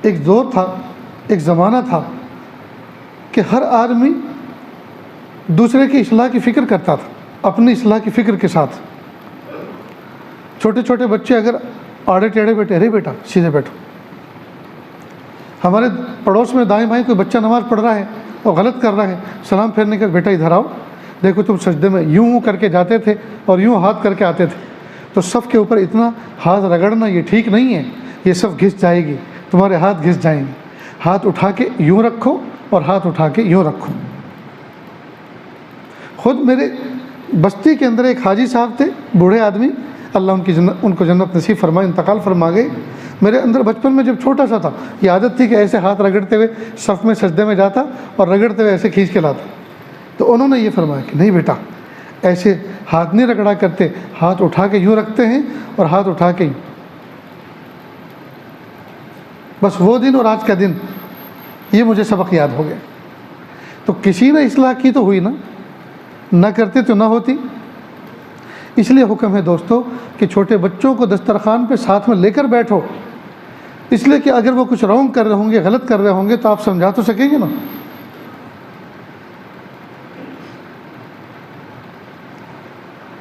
ایک دور تھا، ایک زمانہ تھا کہ ہر آدمی دوسرے کی اصلاح کی فکر کرتا تھا، اپنی اصلاح کی فکر کے ساتھ۔ چھوٹے چھوٹے بچے اگر آڑے ٹیڑھے بیٹھے، ارے بیٹا سیدھے بیٹھو۔ ہمارے پڑوس میں دائیں بائیں کوئی بچہ نماز پڑھ رہا ہے اور غلط کر رہا ہے، سلام پھیرنے کا، بیٹا ادھر آؤ، دیکھو تم سجدے میں یوں کر کے جاتے تھے اور یوں ہاتھ کر کے آتے تھے، تو صف کے اوپر اتنا ہاتھ رگڑنا یہ ٹھیک نہیں ہے، یہ صف گھس جائے گی، تمہارے ہاتھ گھس جائیں گے۔ ہاتھ اٹھا کے یوں رکھو اور ہاتھ اٹھا کے یوں رکھو۔ خود میرے بستی کے اندر ایک حاجی صاحب تھے، بوڑھے آدمی، اللہ ان کو جنت نصیب فرمائے، انتقال فرما گئے۔ میرے اندر بچپن میں جب چھوٹا سا تھا یہ عادت تھی کہ ایسے ہاتھ رگڑتے ہوئے صف میں سجدے میں جاتا اور رگڑتے ہوئے ایسے کھینچ کے لاتا۔ تو انہوں نے یہ فرمایا کہ نہیں بیٹا، ایسے ہاتھ نہیں رگڑا کرتے، ہاتھ اٹھا کے یوں رکھتے ہیں اور ہاتھ اٹھا کے یوں۔ بس وہ دن اور آج کا دن یہ مجھے سبق یاد ہو گیا۔ تو کسی نے اصلاح کی تو ہوئی نا، نہ کرتے تو نہ ہوتی۔ اس لیے حکم ہے دوستو کہ چھوٹے بچوں کو دسترخوان پہ ساتھ میں لے کر بیٹھو، اس لیے کہ اگر وہ کچھ رونگ کر رہے ہوں گے، غلط کر رہے ہوں گے تو آپ سمجھا تو سکیں گے نا۔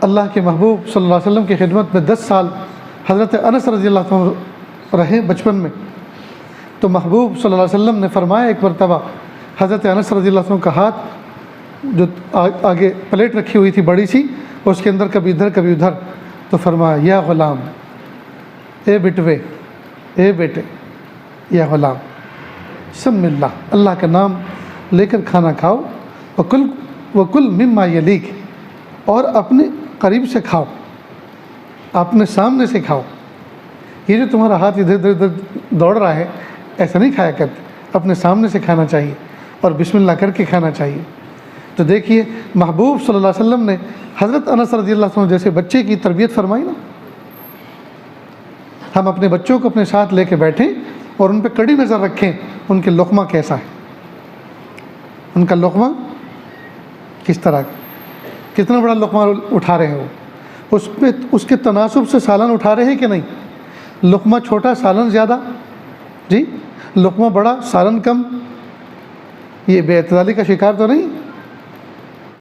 اللہ کے محبوب صلی اللہ علیہ وسلم کی خدمت میں 10 سال حضرت انس رضی اللہ عنہ رہے بچپن میں، تو محبوب صلی اللہ علیہ وسلم نے فرمایا ایک مرتبہ، حضرت انس رضی اللہ عنہ کا ہاتھ جو آگے پلیٹ رکھی ہوئی تھی بڑی سی، اس کے اندر کبھی ادھر کبھی ادھر، تو فرمایا یا غلام، اے بٹوے، اے بیٹے، یا غلام سم اللہ، اللہ کا نام لے کر کھانا کھاؤ، وکل مما یلیک، اور اپنے قریب سے کھاؤ، اپنے سامنے سے کھاؤ۔ یہ جو تمہارا ہاتھ ادھر ادھر دوڑ رہا ہے ایسا نہیں کھایا کرتے، اپنے سامنے سے کھانا چاہیے اور بسم اللہ کر کے کھانا چاہیے۔ تو دیکھیے محبوب صلی اللہ علیہ وسلم نے حضرت انس رضی اللہ عنہ جیسے بچے کی تربیت فرمائی نا۔ ہم اپنے بچوں کو اپنے ساتھ لے کے بیٹھیں اور ان پہ کڑی نظر رکھیں، ان کے لقمہ کیسا ہے، ان کا لقمہ کس طرح کا، کتنا بڑا لقمہ اٹھا رہے ہیں وہ، اس کے تناسب سے سالن اٹھا رہے ہیں کہ نہیں۔ لقمہ چھوٹا سالن زیادہ، جی، لقمہ بڑا سالن کم، یہ بے اعتدالی کا شکار تو نہیں۔